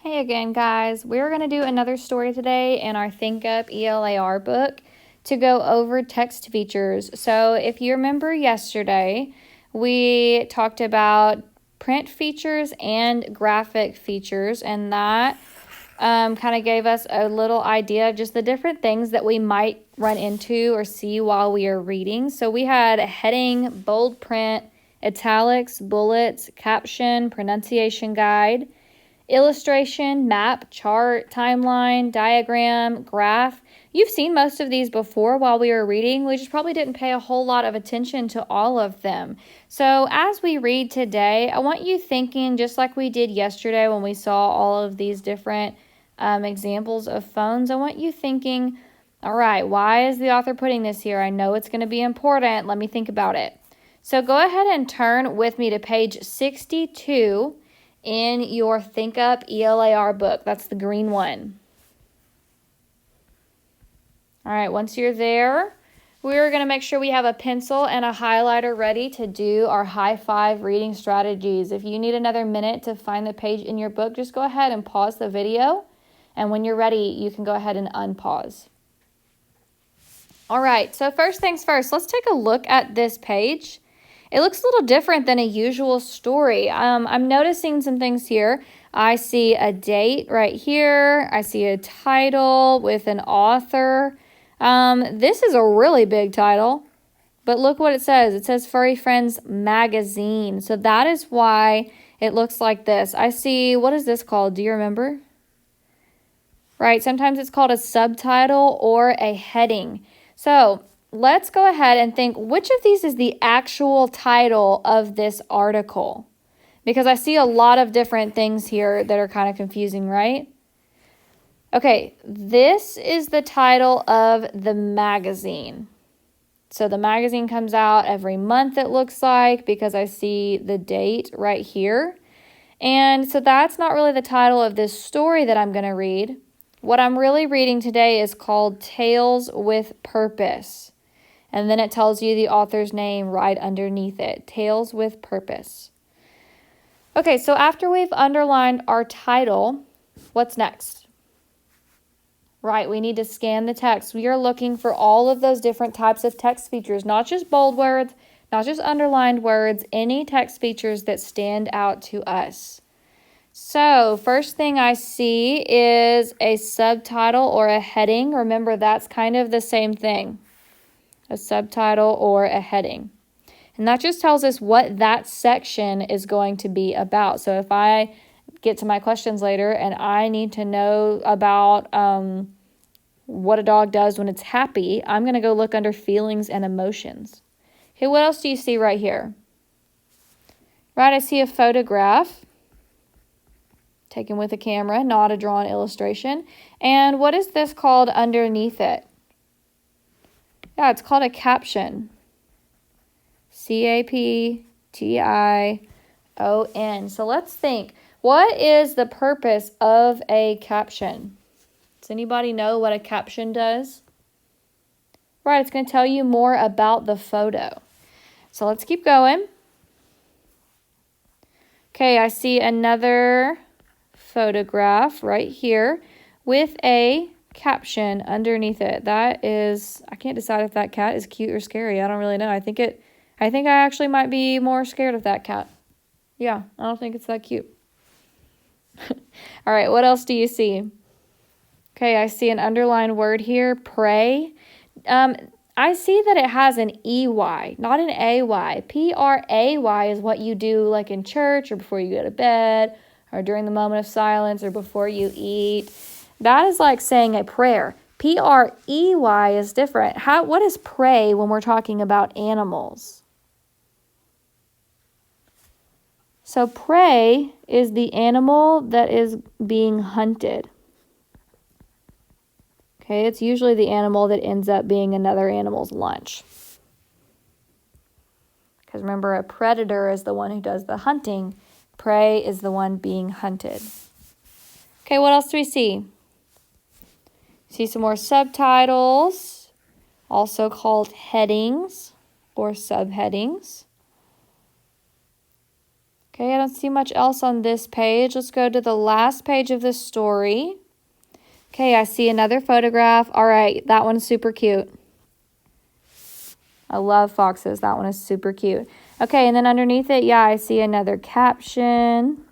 Hey again, guys. We're going to do another story today in our ThinkUp ELAR book to go over text features. So if you remember yesterday, we talked about print features and graphic features, and that kind of gave us a little idea of just the different things that we might run into or see while we are reading. So we had heading, bold print, italics, bullets, caption, pronunciation guide, illustration, map, chart, timeline, diagram, graph. You've seen most of these before while we were reading. We just probably didn't pay a whole lot of attention to all of them. So as we read today, I want you thinking just like we did yesterday when we saw all of these different examples of phones. I want you thinking, all right, why is the author putting this here? I know it's going to be important. Let me think about it. So go ahead and turn with me to page 62 in your ThinkUp ELAR book. That's the green one. All right, once you're there, we're going to make sure we have a pencil and a highlighter ready to do our high five reading strategies. If you need another minute to find the page in your book, just go ahead and pause the video. And when you're ready, you can go ahead and unpause. All right, so first things first, let's take a look at this page. It looks a little different than a usual story. I'm noticing some things here. I see a date right here. I see a title with an author. This is a really big title, but look what it says. It says Furry Friends Magazine. So that is why it looks like this. I see, what is this called? Do you remember? Right, sometimes it's called a subtitle or a heading. So let's go ahead and think which of these is the actual title of this article, because I see a lot of different things here that are kind of confusing, right? Okay, this is the title of the magazine. So the magazine comes out every month, it looks like, because I see the date right here. And so that's not really the title of this story that I'm going to read. What I'm really reading today is called Tales with Purpose. And then it tells you the author's name right underneath it. Tales with Purpose. Okay, so after we've underlined our title, what's next? Right, we need to scan the text. We are looking for all of those different types of text features, not just bold words, not just underlined words, any text features that stand out to us. So first thing I see is a subtitle or a heading. Remember, that's kind of the same thing. A subtitle or a heading. And that just tells us what that section is going to be about. So if I get to my questions later and I need to know about what a dog does when it's happy, I'm going to go look under feelings and emotions. Okay, what else do you see right here? Right, I see a photograph taken with a camera, not a drawn illustration. And what is this called underneath it? Yeah, it's called a caption. CAPTION. So let's think. What is the purpose of a caption? Does anybody know what a caption does? Right, it's going to tell you more about the photo. So let's keep going. Okay, I see another photograph right here with a caption underneath it. That is, I can't decide if that cat is cute or scary. I don't really know. I think I actually might be more scared of that cat. Yeah, I don't think it's that cute. All right, what else do you see? Okay, I see an underlined word here, pray. I see that it has an EY, not an AY. PRAY is what you do like in church or before you go to bed or during the moment of silence or before you eat. That is like saying a prayer. PREY is different. What is pray when we're talking about animals? So prey is the animal that is being hunted. Okay, it's usually the animal that ends up being another animal's lunch. Because remember, a predator is the one who does the hunting. Prey is the one being hunted. Okay, what else do we see? See some more subtitles, also called headings or subheadings. Okay, I don't see much else on this page. Let's go to the last page of the story. Okay, I see another photograph. All right, that one's super cute. I love foxes. That one is super cute. Okay, and then underneath it, yeah, I see another caption.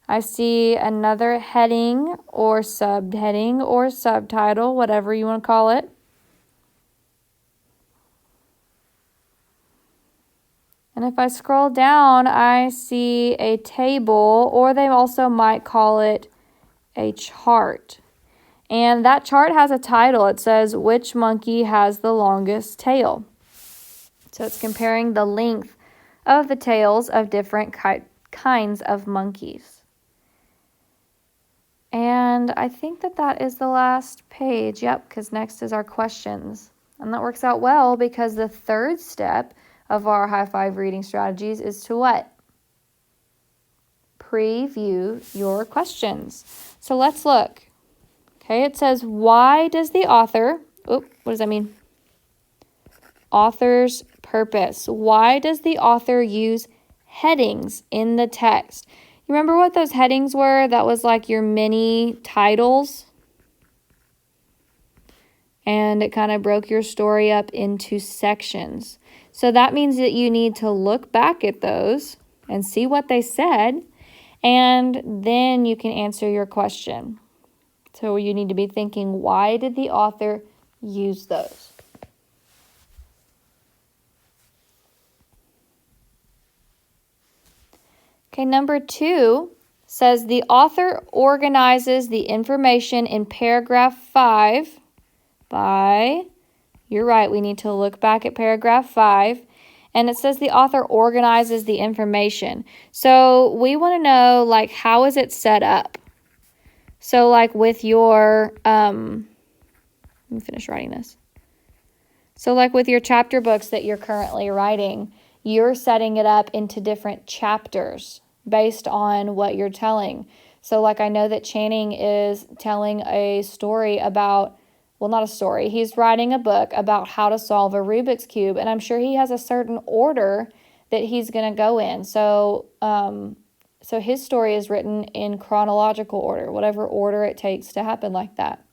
I see another heading or subheading or subtitle, whatever you want to call it. And if I scroll down, I see a table, or they also might call it a chart. And that chart has a title. It says, which monkey has the longest tail? So it's comparing the length of the tails of different kinds of monkeys. And I think that is the last page. Yep, because next is our questions. And that works out well because the third step of our high five reading strategies is to what? Preview your questions. So let's look. Okay, it says, why does the author, what does that mean? Author's purpose. Why does the author use headings in the text? You remember what those headings were? That was like your mini titles. And it kind of broke your story up into sections. So that means that you need to look back at those and see what they said. And then you can answer your question. So you need to be thinking, why did the author use those? Okay, number 2 says the author organizes the information in paragraph 5 by, you're right, we need to look back at paragraph 5. And it says the author organizes the information. So we want to know, like, how is it set up? So, like, with your, let me finish writing this. So, like, with your chapter books that you're currently writing, you're setting it up into different chapters based on what you're telling. So, like, I know that Channing is telling a story about, well, not a story. He's writing a book about how to solve a Rubik's Cube, and I'm sure he has a certain order that he's going to go in. So his story is written in chronological order, whatever order it takes to happen like that.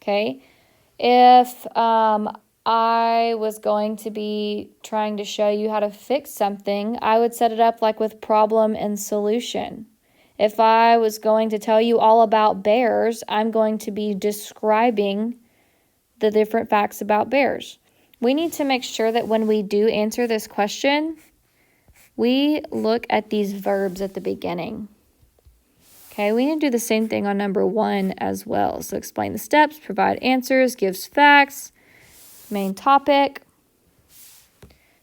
Okay? If I was going to be trying to show you how to fix something, I would set it up like with problem and solution. If I was going to tell you all about bears, I'm going to be describing the different facts about bears. We need to make sure that when we do answer this question, we look at these verbs at the beginning. Okay, we need to do the same thing on number 1 as well. So explain the steps, provide answers, gives facts, main topic.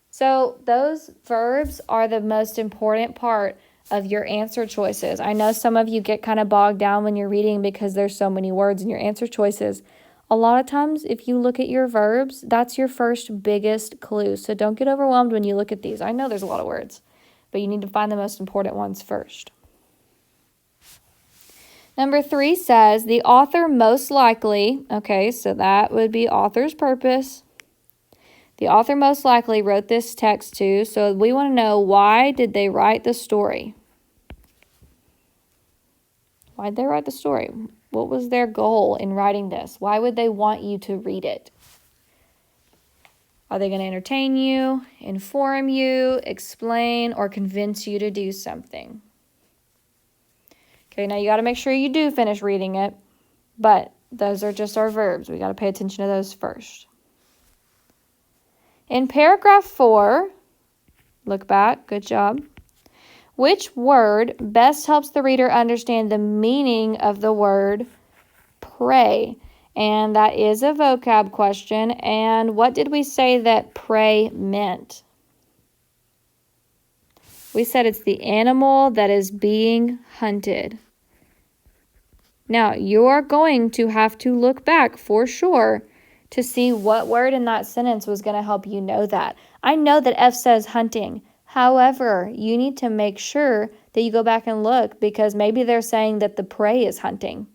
So those verbs are the most important part of your answer choices. I know some of you get kind of bogged down when you're reading because there's so many words in your answer choices. A lot of times, if you look at your verbs, that's your first biggest clue. So don't get overwhelmed when you look at these. I know there's a lot of words, but you need to find the most important ones first. Number 3 says, the author most likely, okay, so that would be author's purpose. The author most likely wrote this text too, so we want to know, why did they write the story? Why did they write the story? What was their goal in writing this? Why would they want you to read it? Are they going to entertain you, inform you, explain, or convince you to do something? Okay, now you got to make sure you do finish reading it, but those are just our verbs. We got to pay attention to those first. In paragraph 4, look back, good job. Which word best helps the reader understand the meaning of the word pray? And that is a vocab question. And what did we say that pray meant? We said it's the animal that is being hunted. Now, you're going to have to look back for sure to see what word in that sentence was going to help you know that. I know that F says hunting. However, you need to make sure that you go back and look, because maybe they're saying that the prey is hunting.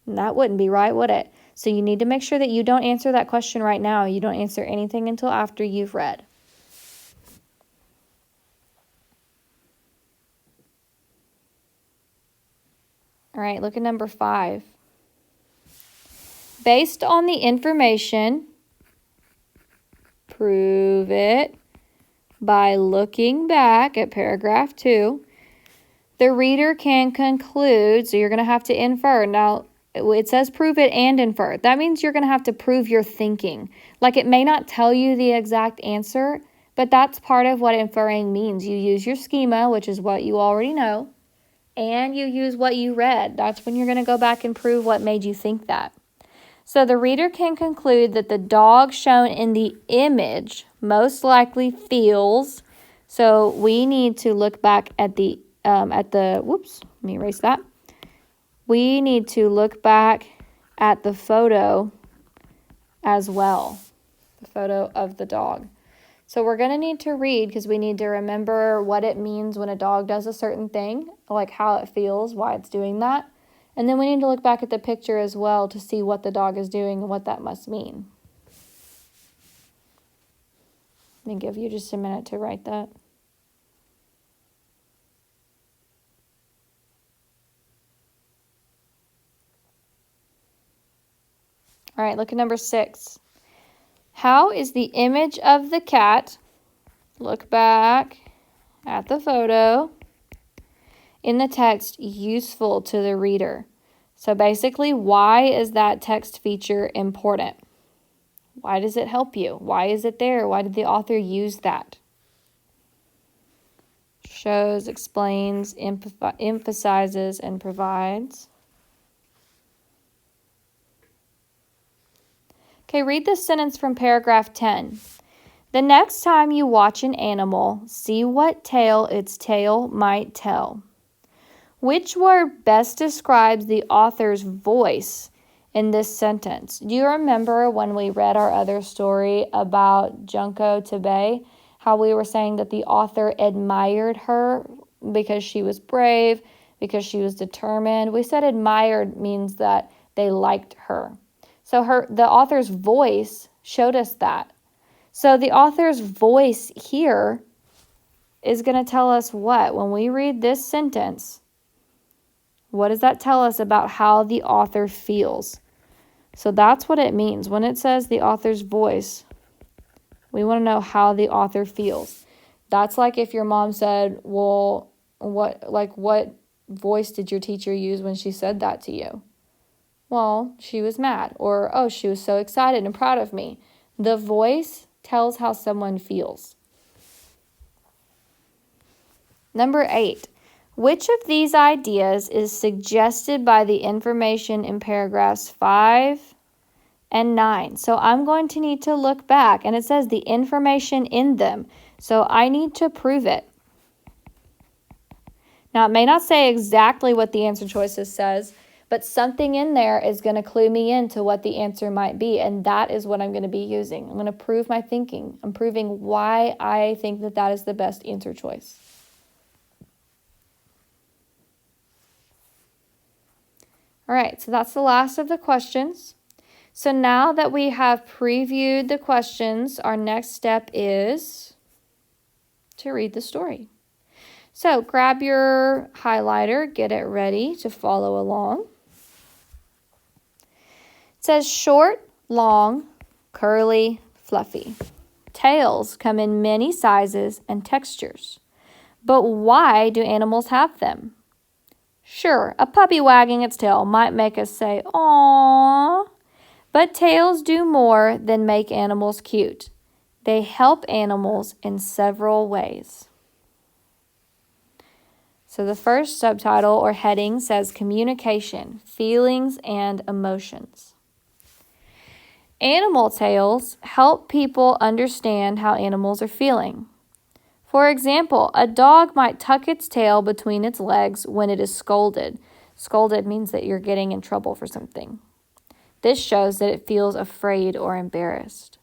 And that wouldn't be right, would it? So you need to make sure that you don't answer that question right now. You don't answer anything until after you've read. All right, look at number 5. Based on the information, prove it by looking back at paragraph 2. The reader can conclude, so you're going to have to infer. Now, it says prove it and infer. That means you're going to have to prove your thinking. Like, it may not tell you the exact answer, but that's part of what inferring means. You use your schema, which is what you already know, and you use what you read. That's when you're going to go back and prove what made you think that. So the reader can conclude that the dog shown in the image most likely feels. So we need to look back at whoops, let me erase that. We need to look back at the photo as well, the photo of the dog. So we're going to need to read because we need to remember what it means when a dog does a certain thing, like how it feels, why it's doing that. And then we need to look back at the picture as well to see what the dog is doing and what that must mean. Let me give you just a minute to write that. All right, look at number 6. How is the image of the cat, look back at the photo, in the text useful to the reader? So basically, why is that text feature important? Why does it help you? Why is it there? Why did the author use that? Shows, explains, emphasizes, and provides. Okay, read this sentence from paragraph 10. The next time you watch an animal, see what tale its tail might tell. Which word best describes the author's voice in this sentence? Do you remember when we read our other story about Junko Tabei, how we were saying that the author admired her because she was brave, because she was determined? We said admired means that they liked her. So the author's voice showed us that. So the author's voice here is going to tell us what? When we read this sentence, what does that tell us about how the author feels? So that's what it means. When it says the author's voice, we want to know how the author feels. That's like if your mom said, well, what voice did your teacher use when she said that to you? Well, she was mad, or, oh, she was so excited and proud of me. The voice tells how someone feels. Number 8, which of these ideas is suggested by the information in paragraphs 5 and 9? So I'm going to need to look back, and it says the information in them. So I need to prove it. Now, it may not say exactly what the answer choices says, but something in there is going to clue me into what the answer might be, and that is what I'm going to be using. I'm going to prove my thinking. I'm proving why I think that that is the best answer choice. All right, so that's the last of the questions. So now that we have previewed the questions, our next step is to read the story. So grab your highlighter, get it ready to follow along. It says short, long, curly, fluffy. Tails come in many sizes and textures. But why do animals have them? Sure, a puppy wagging its tail might make us say, "Aww." But tails do more than make animals cute. They help animals in several ways. So the first subtitle or heading says communication, feelings, and emotions. Animal tails help people understand how animals are feeling. For example, a dog might tuck its tail between its legs when it is scolded. Scolded means that you're getting in trouble for something. This shows that it feels afraid or embarrassed.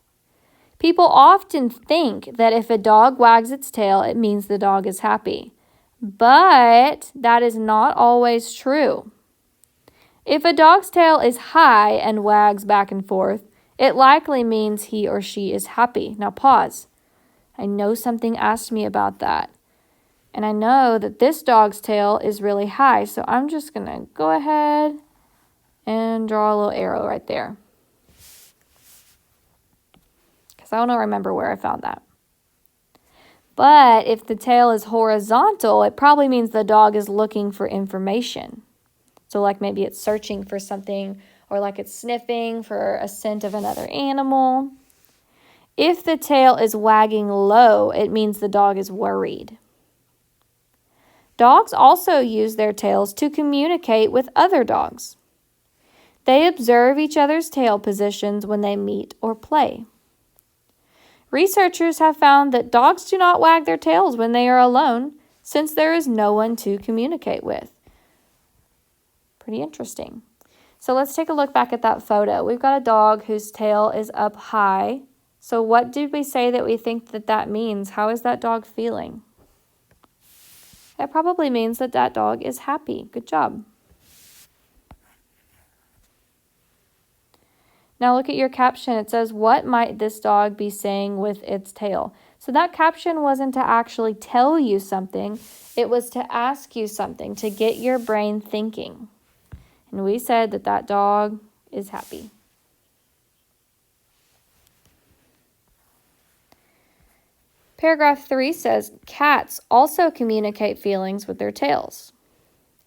People often think that if a dog wags its tail, it means the dog is happy. But that is not always true. If a dog's tail is high and wags back and forth, it likely means he or she is happy. Now pause. I know something asked me about that. And I know that this dog's tail is really high, so I'm just going to go ahead and draw a little arrow right there, because I don't remember where I found that. But if the tail is horizontal, it probably means the dog is looking for information. So like maybe it's searching for something, or like it's sniffing for a scent of another animal. If the tail is wagging low, it means the dog is worried. Dogs also use their tails to communicate with other dogs. They observe each other's tail positions when they meet or play. Researchers have found that dogs do not wag their tails when they are alone, since there is no one to communicate with. Pretty interesting. So let's take a look back at that photo. We've got a dog whose tail is up high. So what did we say that we think that means? How is that dog feeling? It probably means that that dog is happy. Good job. Now look at your caption. It says, what might this dog be saying with its tail? So that caption wasn't to actually tell you something. It was to ask you something, to get your brain thinking. And we said that that dog is happy. Paragraph 3 says, cats also communicate feelings with their tails.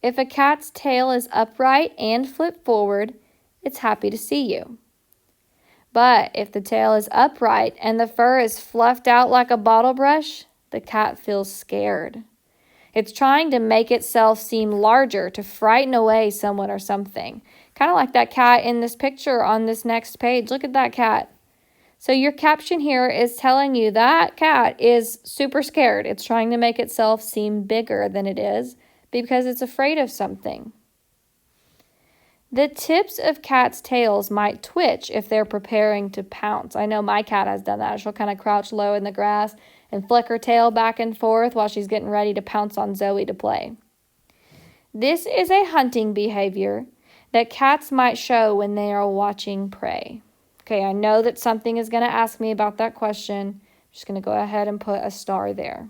If a cat's tail is upright and flipped forward, it's happy to see you. But if the tail is upright and the fur is fluffed out like a bottle brush, the cat feels scared. It's trying to make itself seem larger to frighten away someone or something. Kind of like that cat in this picture on this next page. Look at that cat. So your caption here is telling you that cat is super scared. It's trying to make itself seem bigger than it is because it's afraid of something. The tips of cats' tails might twitch if they're preparing to pounce. I know my cat has done that. She'll kind of crouch low in the grass and flick her tail back and forth while she's getting ready to pounce on Zoe to play. This is a hunting behavior that cats might show when they are watching prey. Okay, I know that something is going to ask me about that question. I'm just going to go ahead and put a star there.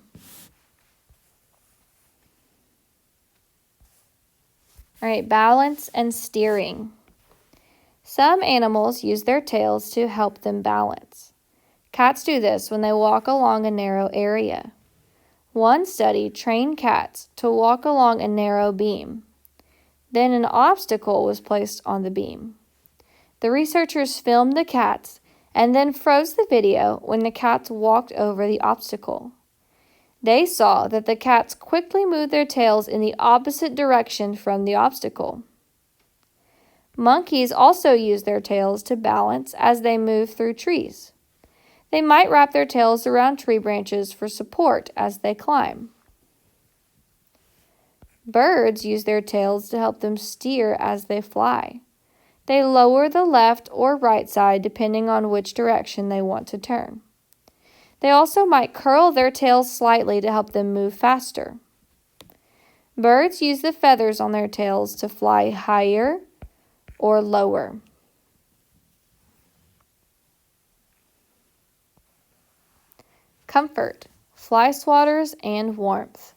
All right, balance and steering. Some animals use their tails to help them balance. Cats do this when they walk along a narrow area. One study trained cats to walk along a narrow beam. Then an obstacle was placed on the beam. The researchers filmed the cats and then froze the video when the cats walked over the obstacle. They saw that the cats quickly moved their tails in the opposite direction from the obstacle. Monkeys also use their tails to balance as they move through trees. They might wrap their tails around tree branches for support as they climb. Birds use their tails to help them steer as they fly. They lower the left or right side depending on which direction they want to turn. They also might curl their tails slightly to help them move faster. Birds use the feathers on their tails to fly higher or lower. Comfort, fly swatters, and warmth.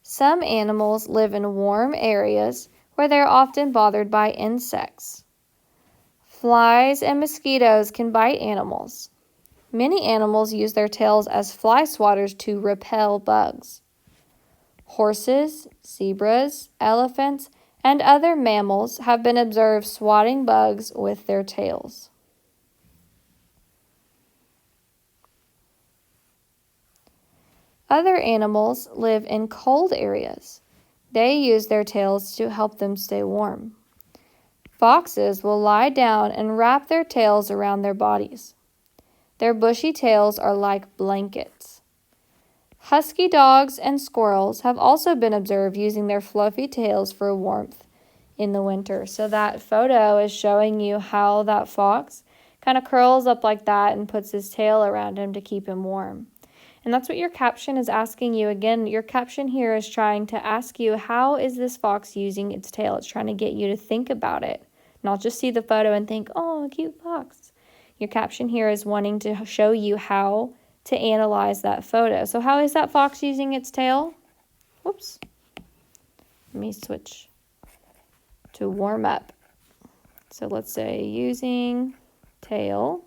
Some animals live in warm areas where they are often bothered by insects. Flies and mosquitoes can bite animals. Many animals use their tails as fly swatters to repel bugs. Horses, zebras, elephants, and other mammals have been observed swatting bugs with their tails. Other animals live in cold areas. They use their tails to help them stay warm. Foxes will lie down and wrap their tails around their bodies. Their bushy tails are like blankets. Husky dogs and squirrels have also been observed using their fluffy tails for warmth in the winter. So that photo is showing you how that fox kind of curls up like that and puts his tail around him to keep him warm. And that's what your caption is asking you. Again, your caption here is trying to ask you, how is this fox using its tail? It's trying to get you to think about it, not just see the photo and think, oh, a cute fox. Your caption here is wanting to show you how to analyze that photo. So how is that fox using its tail? Whoops. Let me switch to warm up. So let's say using tail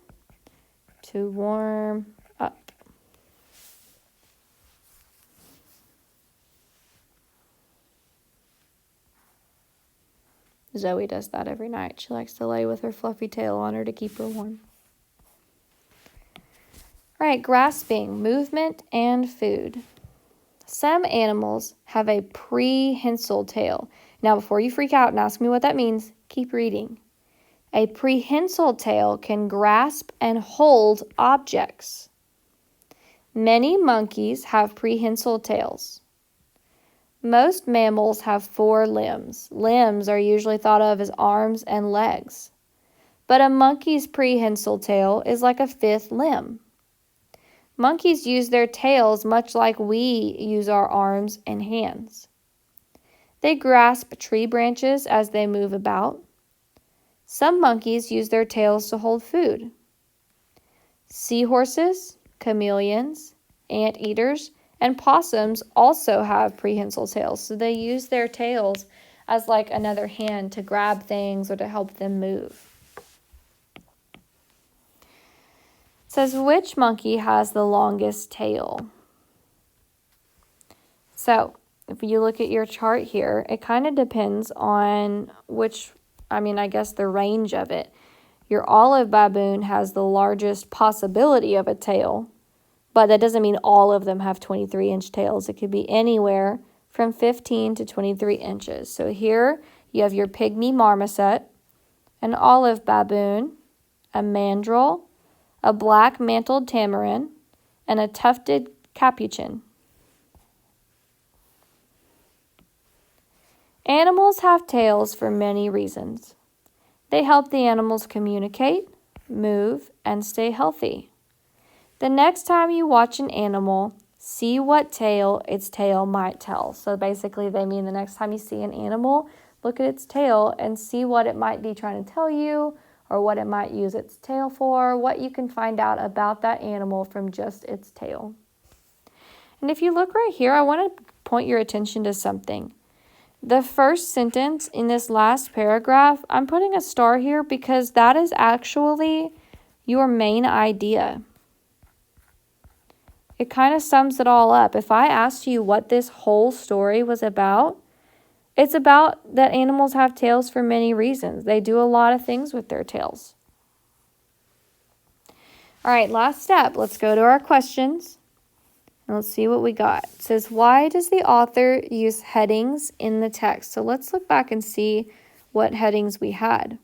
to warm up. Zoe does that every night. She likes to lay with her fluffy tail on her to keep her warm. All right, grasping, movement, and food. Some animals have a prehensile tail. Now, before you freak out and ask me what that means, keep reading. A prehensile tail can grasp and hold objects. Many monkeys have prehensile tails. Most mammals have 4 limbs. Limbs are usually thought of as arms and legs. But a monkey's prehensile tail is like a 5th limb. Monkeys use their tails much like we use our arms and hands. They grasp tree branches as they move about. Some monkeys use their tails to hold food. Seahorses, chameleons, anteaters, and possums also have prehensile tails, so they use their tails as like another hand to grab things or to help them move. It says, which monkey has the longest tail? So, if you look at your chart here, it kind of depends on I guess the range of it. Your olive baboon has the largest possibility of a tail, but that doesn't mean all of them have 23-inch tails. It could be anywhere from 15 to 23 inches. So here you have your pygmy marmoset, an olive baboon, a mandrill, a black mantled tamarin, and a tufted capuchin. Animals have tails for many reasons. They help the animals communicate, move, and stay healthy. The next time you watch an animal, see what tale its tail might tell. So basically they mean the next time you see an animal, look at its tail and see what it might be trying to tell you, or what it might use its tail for, what you can find out about that animal from just its tail. And if you look right here, I want to point your attention to something. The first sentence in this last paragraph, I'm putting a star here because that is actually your main idea. It kind of sums it all up. If I asked you what this whole story was about, it's about that animals have tails for many reasons. They do a lot of things with their tails. All right, last step. Let's go to our questions. And let's see what we got. It says, why does the author use headings in the text? So let's look back and see what headings we had.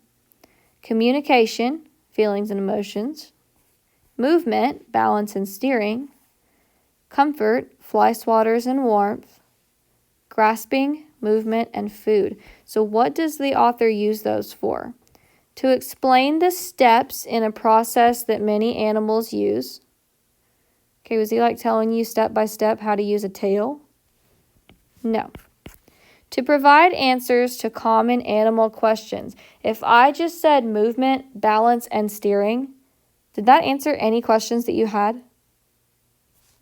Communication, feelings and emotions. Movement, balance and steering. Comfort, fly swatters and warmth. Grasping, movement, and food. So what does the author use those for? To explain the steps in a process that many animals use. Okay, was he like telling you step by step how to use a tail? No. To provide answers to common animal questions. If I just said movement, balance, and steering, did that answer any questions that you had?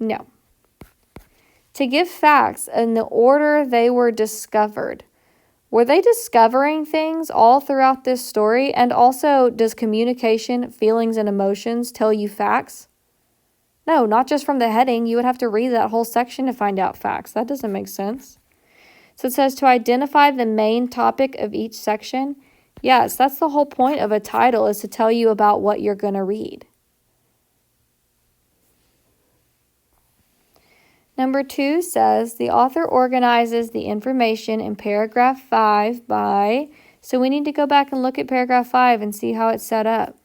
No. To give facts in the order they were discovered. Were they discovering things all throughout this story? And also, does communication, feelings, and emotions tell you facts? No, not just from the heading. You would have to read that whole section to find out facts. That doesn't make sense. So it says to identify the main topic of each section. Yes, that's the whole point of a title, is to tell you about what you're going to read. Number 2 says the author organizes the information in paragraph 5 by, so we need to go back and look at paragraph 5 and see how it's set up.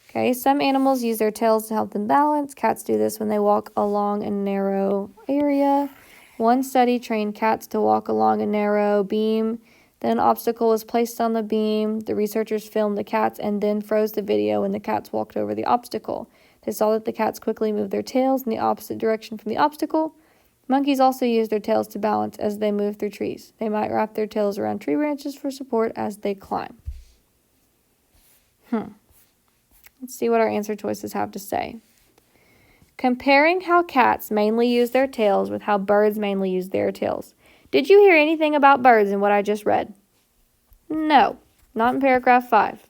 Okay, some animals use their tails to help them balance. Cats do this when they walk along a narrow area. One study trained cats to walk along a narrow beam. Then an obstacle was placed on the beam. The researchers filmed the cats and then froze the video when the cats walked over the obstacle. They saw that the cats quickly moved their tails in the opposite direction from the obstacle. Monkeys also use their tails to balance as they move through trees. They might wrap their tails around tree branches for support as they climb. Let's see what our answer choices have to say. Comparing how cats mainly use their tails with how birds mainly use their tails. Did you hear anything about birds in what I just read? No, not in paragraph 5.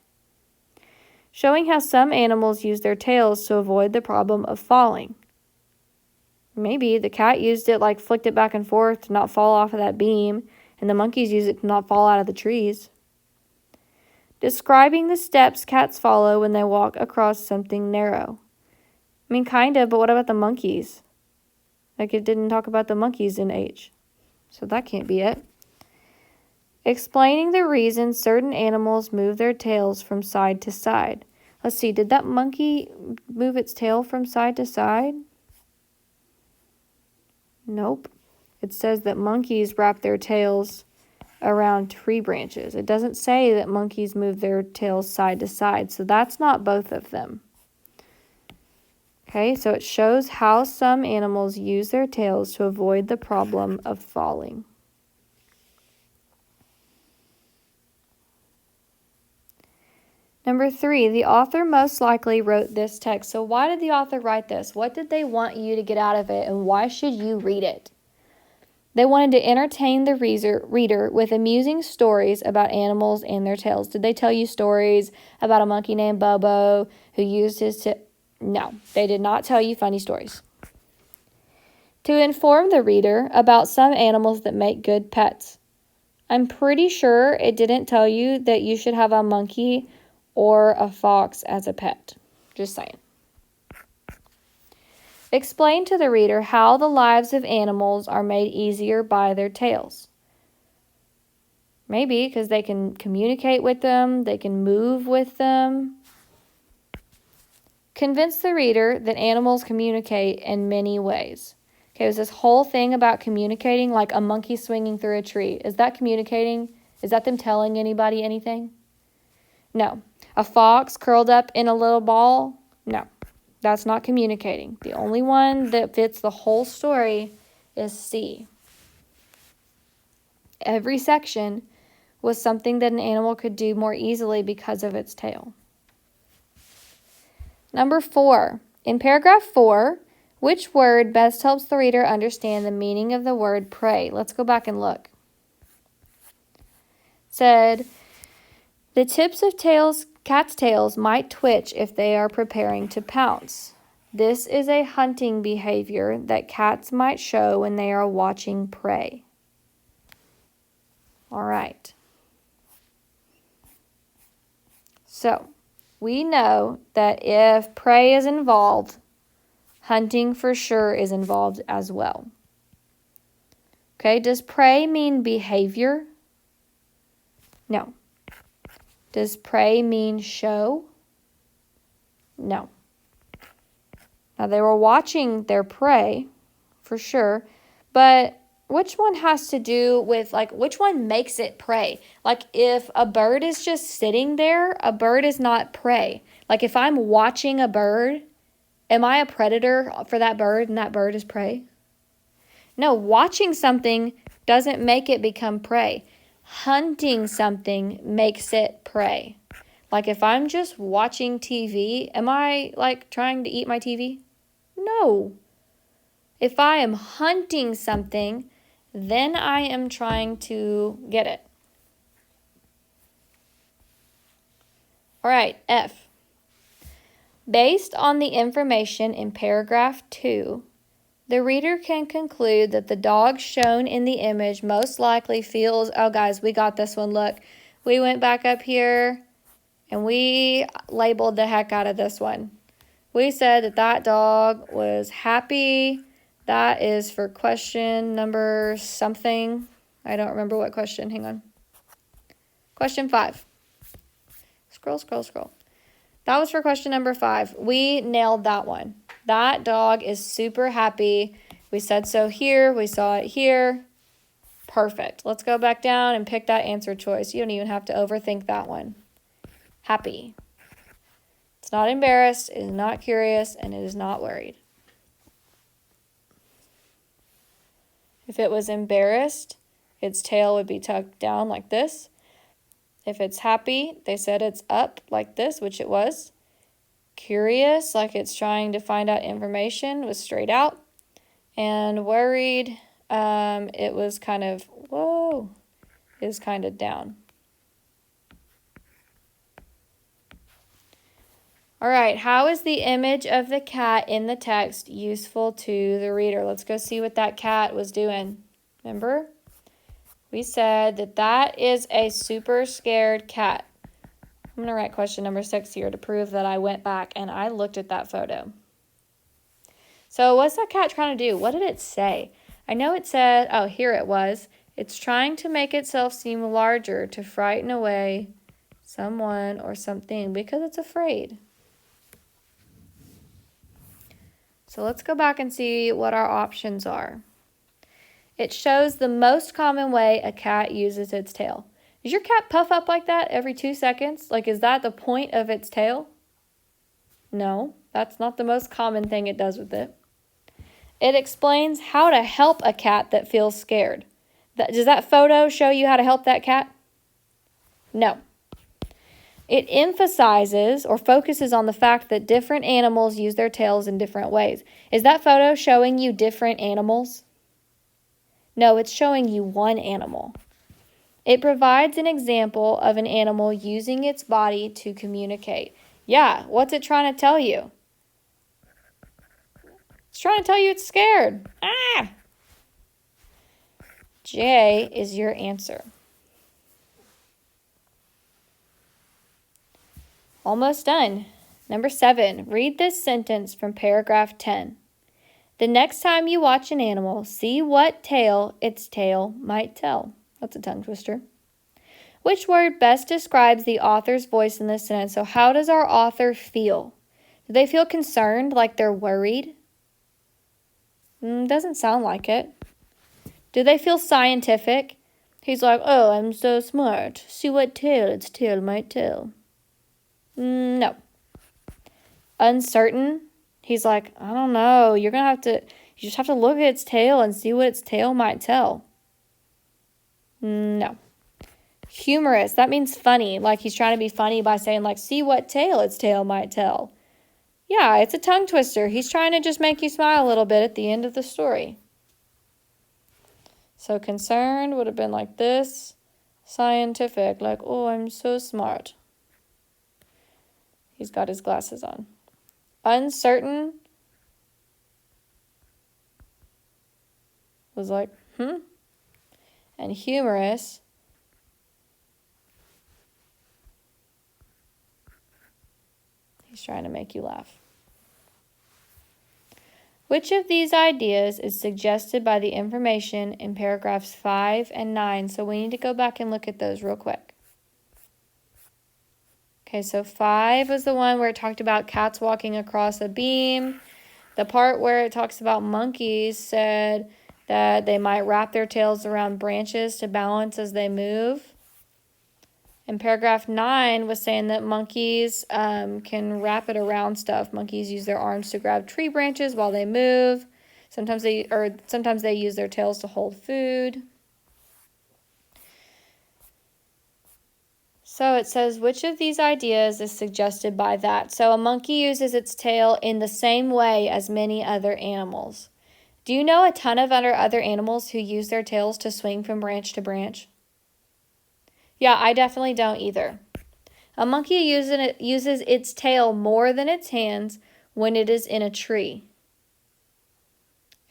Showing how some animals use their tails to avoid the problem of falling. Maybe the cat used it, like flicked it back and forth to not fall off of that beam, and the monkeys use it to not fall out of the trees. Describing the steps cats follow when they walk across something narrow. I mean, kind of, but what about the monkeys? Like, it didn't talk about the monkeys in H. So that can't be it. Explaining the reason certain animals move their tails from side to side. Let's see, did that monkey move its tail from side to side? Nope. It says that monkeys wrap their tails around tree branches. It doesn't say that monkeys move their tails side to side, so that's not both of them. Okay, so it shows how some animals use their tails to avoid the problem of falling. Number 3, the author most likely wrote this text. So why did the author write this? What did they want you to get out of it, and why should you read it? They wanted to entertain the reader with amusing stories about animals and their tails. Did they tell you stories about a monkey named Bobo who used his tail? No, they did not tell you funny stories. To inform the reader about some animals that make good pets. I'm pretty sure it didn't tell you that you should have a monkey or a fox as a pet. Just saying. Explain to the reader how the lives of animals are made easier by their tails. Maybe because they can communicate with them, they can move with them. Convince the reader that animals communicate in many ways. Okay, there's this whole thing about communicating, like a monkey swinging through a tree. Is that communicating? Is that them telling anybody anything? No. A fox curled up in a little ball? No. That's not communicating. The only one that fits the whole story is C. Every section was something that an animal could do more easily because of its tail. Number 4. In paragraph 4, which word best helps the reader understand the meaning of the word pray? Let's go back and look. It said, the tips of cats' tails might twitch if they are preparing to pounce. This is a hunting behavior that cats might show when they are watching prey. All right. So, we know that if prey is involved, hunting for sure is involved as well. Okay, does prey mean behavior? No. Does prey mean show? No. Now, they were watching their prey, for sure, but which one has to do with, like, which one makes it prey? Like, if a bird is just sitting there, a bird is not prey. Like, if I'm watching a bird, am I a predator for that bird and that bird is prey? No, watching something doesn't make it become prey. Hunting something makes it prey. Like, if I'm just watching TV, am I, like, trying to eat my TV? No. If I am hunting something, then I am trying to get it. All right, F. Based on the information in paragraph 2, the reader can conclude that the dog shown in the image most likely feels, oh guys, we got this one, look. We went back up here and we labeled the heck out of this one. We said that that dog was happy. That is for question number something. I don't remember what question. Hang on. Question 5. Scroll. That was for question number 5. We nailed that one. That dog is super happy. We said so here. We saw it here. Perfect. Let's go back down and pick that answer choice. You don't even have to overthink that one. Happy. It's not embarrassed, it is not curious, and it is not worried. If it was embarrassed, its tail would be tucked down like this. If it's happy, they said it's up like this, which it was. Curious, like it's trying to find out information, was straight out. And worried, it was kind of, whoa, is kind of down. All right, how is the image of the cat in the text useful to the reader? Let's go see what that cat was doing. Remember? We said that that is a super scared cat. I'm going to write question number 6 here to prove that I went back and I looked at that photo. So what's that cat trying to do? What did it say? I know it said, oh, here it was. It's trying to make itself seem larger to frighten away someone or something because it's afraid. So let's go back and see what our options are. It shows the most common way a cat uses its tail. Does your cat puff up like that every 2 seconds? Like, is that the point of its tail? No, that's not the most common thing it does with it. It explains how to help a cat that feels scared. Does that photo show you how to help that cat? No. It emphasizes or focuses on the fact that different animals use their tails in different ways. Is that photo showing you different animals? No, it's showing you one animal. It provides an example of an animal using its body to communicate. Yeah, what's it trying to tell you? It's trying to tell you it's scared. Ah! J is your answer. Almost done. Number 7, read this sentence from paragraph 10. The next time you watch an animal, see what tale its tail might tell. That's a tongue twister. Which word best describes the author's voice in this sentence? So how does our author feel? Do they feel concerned, like they're worried? Doesn't sound like it. Do they feel scientific? He's like, oh, I'm so smart. See what tale its tail might tell. No. Uncertain? He's like, I don't know. You just have to look at its tail and see what its tail might tell. No. Humorous, that means funny. Like he's trying to be funny by saying, like, see what tale its tail might tell. Yeah, it's a tongue twister. He's trying to just make you smile a little bit at the end of the story. So concerned would have been like this. Scientific, like, oh, I'm so smart. He's got his glasses on. Uncertain was like, And humorous he's trying to make you laugh. Which of these ideas is suggested by the information in paragraphs 5 and 9? So we need to go back and look at those real quick. Okay, so 5 was the one where it talked about cats walking across a beam. The part where it talks about monkeys said that they might wrap their tails around branches to balance as they move. And paragraph 9 was saying that monkeys can wrap it around stuff. Monkeys use their arms to grab tree branches while they move. Sometimes they use their tails to hold food. So it says, which of these ideas is suggested by that? So a monkey uses its tail in the same way as many other animals. Do you know a ton of other animals who use their tails to swing from branch to branch? Yeah, I definitely don't either. A monkey uses its tail more than its hands when it is in a tree.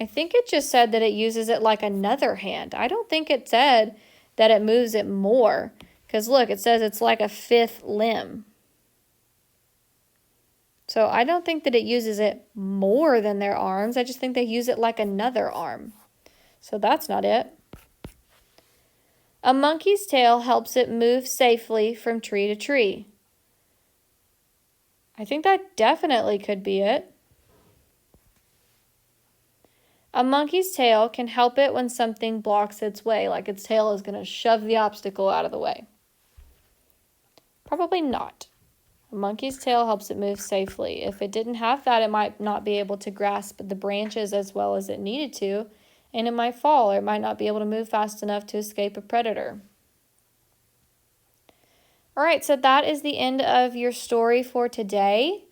I think it just said that it uses it like another hand. I don't think it said that it moves it more. Because look, it says it's like a fifth limb. So I don't think that it uses it more than their arms. I just think they use it like another arm. So that's not it. A monkey's tail helps it move safely from tree to tree. I think that definitely could be it. A monkey's tail can help it when something blocks its way, like its tail is going to shove the obstacle out of the way. Probably not. A monkey's tail helps it move safely. If it didn't have that, it might not be able to grasp the branches as well as it needed to, and it might fall, or it might not be able to move fast enough to escape a predator. All right, so that is the end of your story for today.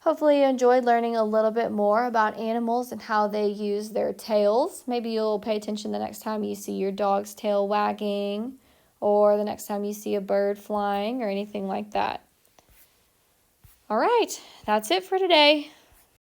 Hopefully you enjoyed learning a little bit more about animals and how they use their tails. Maybe you'll pay attention the next time you see your dog's tail wagging or the next time you see a bird flying or anything like that. All right, that's it for today.